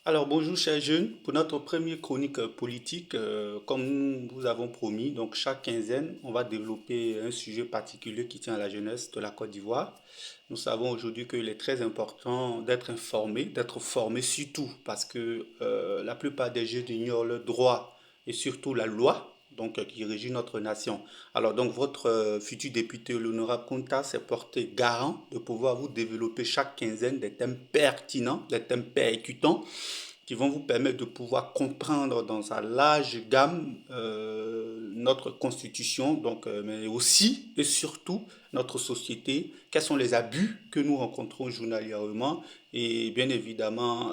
Alors bonjour chers jeunes, pour notre première chronique politique, comme nous vous avons promis, donc chaque quinzaine, on va développer un sujet particulier qui tient à la jeunesse de la Côte d'Ivoire. Nous savons aujourd'hui qu'il est très important d'être informé, d'être formé surtout parce que la plupart des jeunes ignorent le droit et surtout la loi qui régit notre nation. Alors donc votre futur député, l'honorable Kunta, s'est porté garant de pouvoir vous développer chaque quinzaine des thèmes pertinents, des thèmes percutants qui vont vous permettre de pouvoir comprendre dans sa large gamme notre constitution, mais aussi et surtout notre société, quels sont les abus que nous rencontrons journalièrement et bien évidemment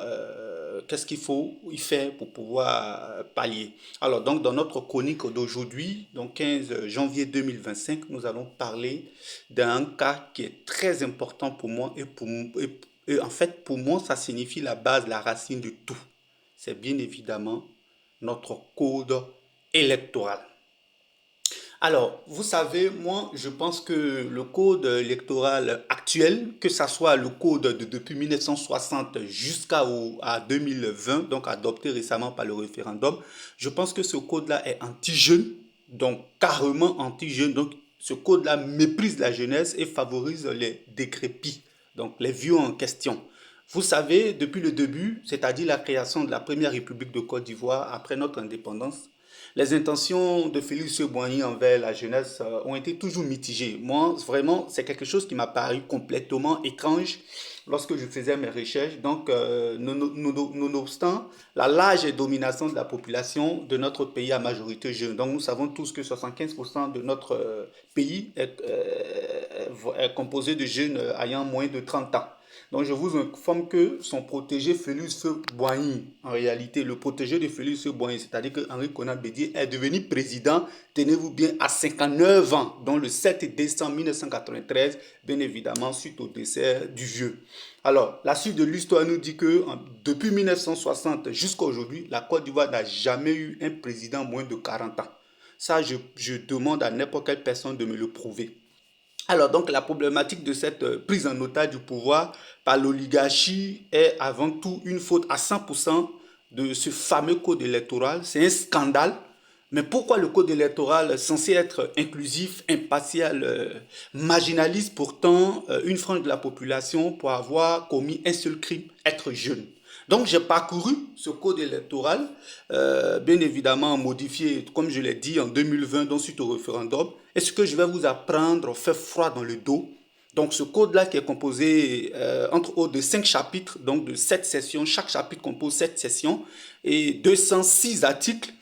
qu'est-ce qu'il faut y faire pour pouvoir pallier. Alors donc dans notre chronique d'aujourd'hui, donc 15 janvier 2025, nous allons parler d'un cas qui est très important pour moi et en fait pour moi ça signifie la base, la racine de tout. C'est bien évidemment notre code électoral. Alors, vous savez, moi, je pense que le code électoral actuel, que ce soit le code depuis 1960 jusqu'à 2020, donc adopté récemment par le référendum, je pense que ce code-là est anti-jeune, donc carrément anti-jeune. Donc, ce code-là méprise la jeunesse et favorise les décrépits, donc les vieux en question. Vous savez, depuis le début, c'est-à-dire la création de la première République de Côte d'Ivoire après notre indépendance, les intentions de Félix Houphouët-Boigny envers la jeunesse ont été toujours mitigées. Moi, vraiment, c'est quelque chose qui m'a paru complètement étrange lorsque je faisais mes recherches. Donc, nonobstant la large domination de la population de notre pays à majorité jeune. Donc, nous savons tous que 75% de notre pays est composé de jeunes ayant moins de 30 ans. Donc je vous informe que son protégé Félix Boigny, en réalité le protégé de Félix Boigny, c'est-à-dire que Henri Konan Bédié est devenu président, tenez-vous bien, à 59 ans, dont le 7 décembre 1993, bien évidemment suite au décès du vieux. Alors, la suite de l'histoire nous dit que depuis 1960 jusqu'à aujourd'hui, la Côte d'Ivoire n'a jamais eu un président moins de 40 ans. Ça, je demande à n'importe quelle personne de me le prouver. Alors donc la problématique de cette prise en otage du pouvoir par l'oligarchie est avant tout une faute à 100% de ce fameux code électoral. C'est un scandale. Mais pourquoi le code électoral censé être inclusif, impartial, marginalise pourtant une frange de la population pour avoir commis un seul crime, être jeune? Donc j'ai parcouru ce code électoral, bien évidemment modifié, comme je l'ai dit, en 2020, donc suite au référendum. Et ce que je vais vous apprendre fait froid dans le dos. Donc ce code-là qui est composé entre autres de 5 chapitres, donc de 7 sessions. Chaque chapitre compose 7 sessions et 206 articles.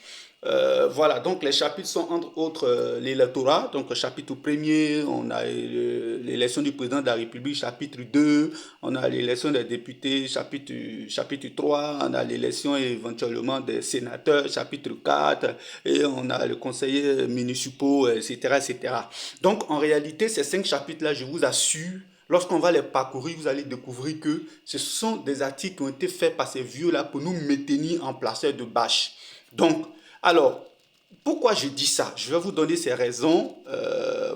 Voilà, donc les chapitres sont entre autres l'électorat, donc le chapitre premier, on a l'élection du président de la République, chapitre 2, on a l'élection des députés, chapitre 3, on a l'élection éventuellement des sénateurs, chapitre 4, et on a le conseiller municipaux, etc., etc. Donc en réalité, ces 5 chapitres-là, je vous assure, lorsqu'on va les parcourir, vous allez découvrir que ce sont des articles qui ont été faits par ces vieux-là pour nous maintenir en placeur de bâche. Donc, alors, pourquoi je dis ça? Je vais vous donner ces raisons.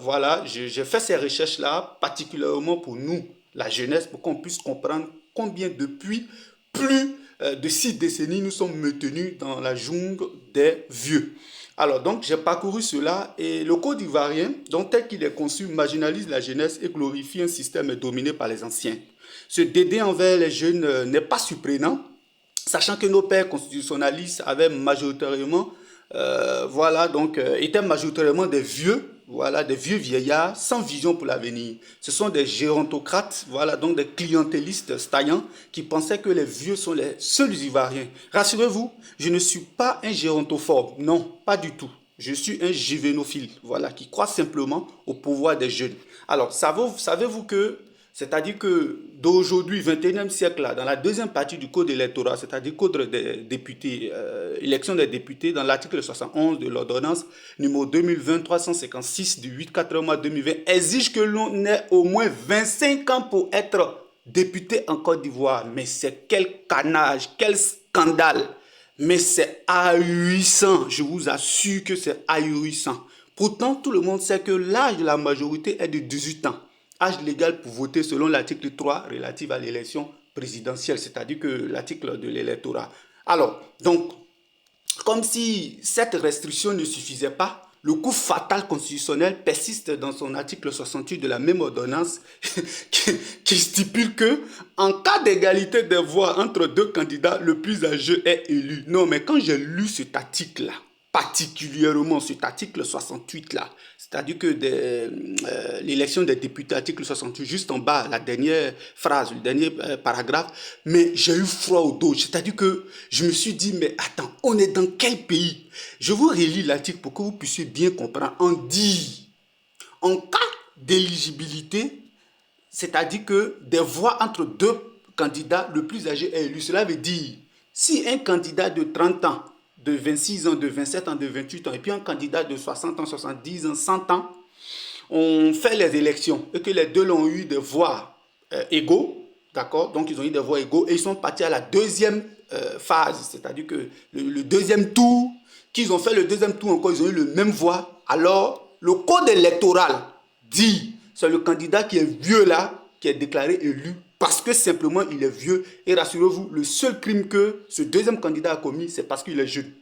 Voilà, j'ai fait ces recherches-là particulièrement pour nous, la jeunesse, pour qu'on puisse comprendre combien depuis plus de 6 décennies nous sommes maintenus dans la jungle des vieux. Alors donc j'ai parcouru cela et le code ivoirien, donc tel qu'il est conçu, marginalise la jeunesse et glorifie un système dominé par les anciens. Ce dédain envers les jeunes n'est pas surprenant, sachant que nos pères constitutionnalistes avaient majoritairement, étaient majoritairement des vieux, voilà, des vieux vieillards sans vision pour l'avenir. Ce sont des gérontocrates, voilà, donc des clientélistes stagnants qui pensaient que les vieux sont les seuls Ivoiriens. Rassurez-vous, je ne suis pas un gérontophobe, non, pas du tout. Je suis un juvénophile, voilà, qui croit simplement au pouvoir des jeunes. Alors, savez-vous que c'est-à-dire que d'aujourd'hui, 21e siècle, là, dans la deuxième partie du code électoral, c'est-à-dire code des députés, élection des députés, dans l'article 71 de l'ordonnance numéro 2020-356 du 8 mois 2020, exige que l'on ait au moins 25 ans pour être député en Côte d'Ivoire. Mais c'est quel canage, quel scandale. Mais c'est ahurissant, je vous assure que c'est ahurissant. Pourtant, tout le monde sait que l'âge de la majorité est de 18 ans, âge légal pour voter selon l'article 3 relatif à l'élection présidentielle, c'est-à-dire que l'article de l'électorat. Alors, donc, comme si cette restriction ne suffisait pas, le coup fatal constitutionnel persiste dans son article 68 de la même ordonnance qui stipule que, en cas d'égalité des voix entre deux candidats, le plus âgé est élu. Non, mais quand j'ai lu cet article-là, particulièrement cet article 68-là, c'est-à-dire que l'élection des députés, article 68, juste en bas, la dernière phrase, le dernier paragraphe, mais j'ai eu froid au dos. C'est-à-dire que je me suis dit, mais attends, on est dans quel pays? Je vous relis l'article pour que vous puissiez bien comprendre. On dit, en cas d'éligibilité, c'est-à-dire que des voix entre deux candidats, le plus âgé est élu. Cela veut dire, si un candidat de 30 ans, de 26 ans, de 27 ans, de 28 ans, et puis un candidat de 60 ans, 70 ans, 100 ans, on fait les élections et que les deux ont eu des voix égaux, d'accord? Donc ils ont eu des voix égaux et ils sont partis à la deuxième phase, c'est-à-dire que le deuxième tour, qu'ils ont fait le deuxième tour encore, ils ont eu le même voix. Alors, le code électoral dit, c'est le candidat qui est vieux là, qui est déclaré élu parce que simplement il est vieux. Et rassurez-vous, le seul crime que ce deuxième candidat a commis, c'est parce qu'il est jeune.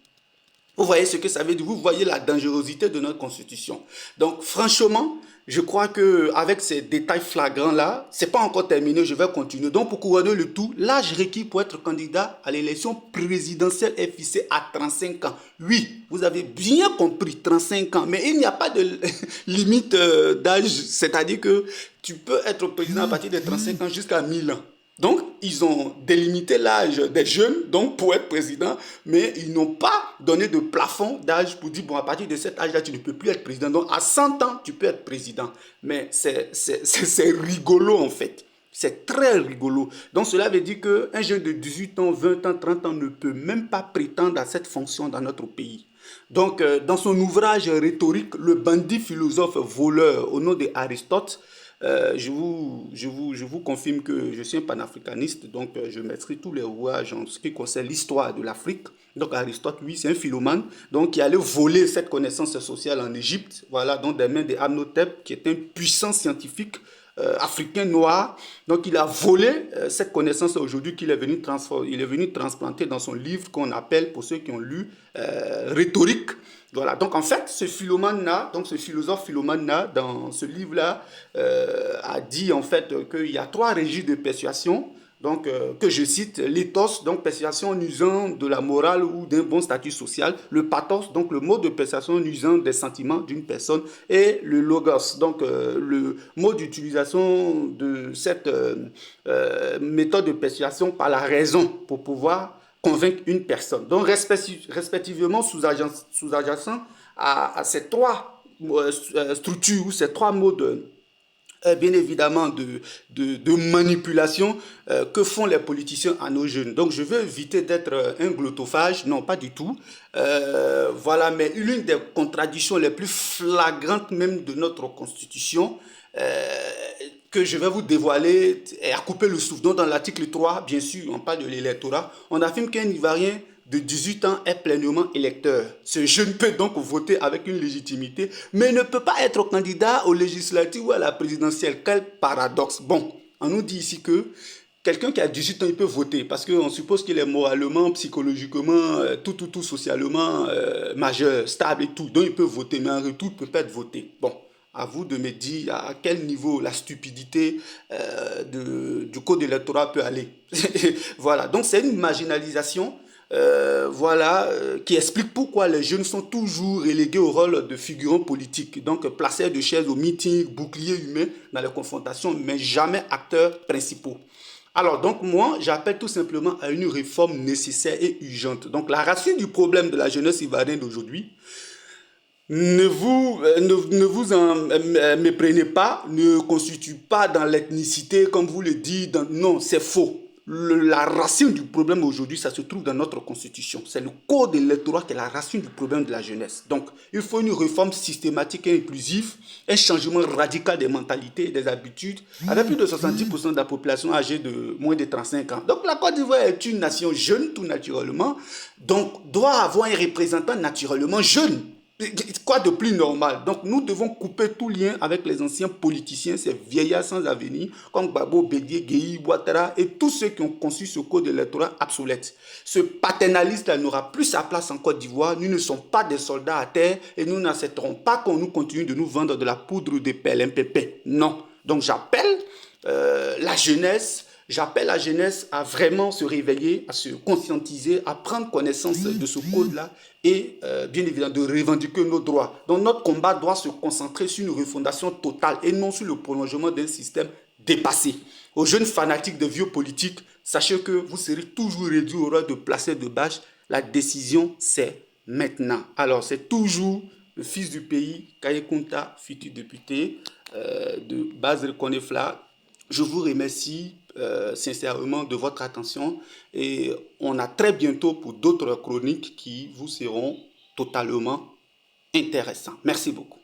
Vous voyez ce que ça veut dire, vous voyez la dangerosité de notre constitution. Donc franchement, je crois qu'avec ces détails flagrants-là, ce n'est pas encore terminé, je vais continuer. Donc pour couronner le tout, l'âge requis pour être candidat à l'élection présidentielle est fixé à 35 ans. Oui, vous avez bien compris, 35 ans, mais il n'y a pas de limite d'âge, c'est-à-dire que tu peux être président à partir de 35 ans jusqu'à 1000 ans. Donc, ils ont délimité l'âge des jeunes donc pour être président, mais ils n'ont pas donné de plafond d'âge pour dire, bon, à partir de cet âge-là, tu ne peux plus être président. Donc, à 100 ans, tu peux être président. Mais c'est rigolo, en fait. C'est très rigolo. Donc, cela veut dire qu'un jeune de 18 ans, 20 ans, 30 ans ne peut même pas prétendre à cette fonction dans notre pays. Donc, dans son ouvrage rhétorique, le bandit philosophe voleur au nom d'Aristote, je vous confirme que je suis un panafricaniste, donc je maîtrise tous les rouages en ce qui concerne l'histoire de l'Afrique. Donc Aristote, lui, c'est un philomane, donc qui allait voler cette connaissance sociale en Égypte, voilà, dans des mains d'Amenhotep, qui est un puissant scientifique africain noir. Donc il a volé cette connaissance aujourd'hui qu'il est venu transplanter dans son livre qu'on appelle, pour ceux qui ont lu, Rhétorique. Voilà, donc en fait, ce philomane-là, donc ce philosophe philomane-là, dans ce livre-là, a dit en fait qu'il y a trois régimes de persuasion, donc que je cite, l'éthos, donc persuasion nuisant de la morale ou d'un bon statut social, le pathos, donc le mode de persuasion nuisant des sentiments d'une personne, et le logos, donc le mode d'utilisation de cette méthode de persuasion par la raison pour pouvoir convaincre une personne. Donc, respectivement, sous-adjacent à ces trois structures ou ces trois modes, bien évidemment, de manipulation que font les politiciens à nos jeunes. Donc, je veux éviter d'être un glottophage, non, pas du tout. Voilà, mais l'une des contradictions les plus flagrantes même de notre Constitution, que je vais vous dévoiler et à couper le souffle. Donc dans l'article 3, bien sûr, on parle de l'électorat. On affirme qu'un Ivoirien de 18 ans est pleinement électeur. Ce jeune peut donc voter avec une légitimité, mais ne peut pas être candidat aux législatives ou à la présidentielle. Quel paradoxe. Bon, on nous dit ici que quelqu'un qui a 18 ans, il peut voter parce qu'on suppose qu'il est moralement, psychologiquement, tout socialement majeur, stable et tout. Donc il peut voter, mais en retour, il ne peut pas être voté. Bon. À vous de me dire à quel niveau la stupidité du code électoral peut aller. Voilà, donc c'est une marginalisation voilà, qui explique pourquoi les jeunes sont toujours relégués au rôle de figurants politiques, donc placés de chaises au meeting, boucliers humains dans les confrontations, mais jamais acteurs principaux. Alors, donc moi, j'appelle tout simplement à une réforme nécessaire et urgente. Donc la racine du problème de la jeunesse ivoirienne d'aujourd'hui, ne vous en méprenez pas, ne constitue pas dans l'ethnicité, comme vous le dites. Non, c'est faux. La racine du problème aujourd'hui, ça se trouve dans notre constitution. C'est le code électoral qui est la racine du problème de la jeunesse. Donc, il faut une réforme systématique et inclusive, un changement radical des mentalités et des habitudes, avec plus de 70% de la population âgée de moins de 35 ans. Donc, la Côte d'Ivoire est une nation jeune, tout naturellement, donc doit avoir un représentant naturellement jeune. Quoi de plus normal? Donc nous devons couper tout lien avec les anciens politiciens, ces vieillards sans avenir, comme Gbagbo, Bédié, Guèye, Ouattara et tous ceux qui ont conçu ce code électoral obsolète. Ce paternaliste n'aura plus sa place en Côte d'Ivoire. Nous ne sommes pas des soldats à terre et nous n'accepterons pas qu'on nous continue de nous vendre de la poudre de PLMPP. Non. Donc j'appelle la jeunesse à vraiment se réveiller, à se conscientiser, à prendre connaissance de ce code-là et bien évidemment de revendiquer nos droits. Donc notre combat doit se concentrer sur une refondation totale et non sur le prolongement d'un système dépassé. Aux jeunes fanatiques de vieux politiques, sachez que vous serez toujours réduits au rôle de placé de bâche. La décision, c'est maintenant. Alors, c'est toujours le fils du pays, Kaye Kunta, futur député de Bazre Konefla. Je vous remercie sincèrement de votre attention et on a très bientôt pour d'autres chroniques qui vous seront totalement intéressantes. Merci beaucoup.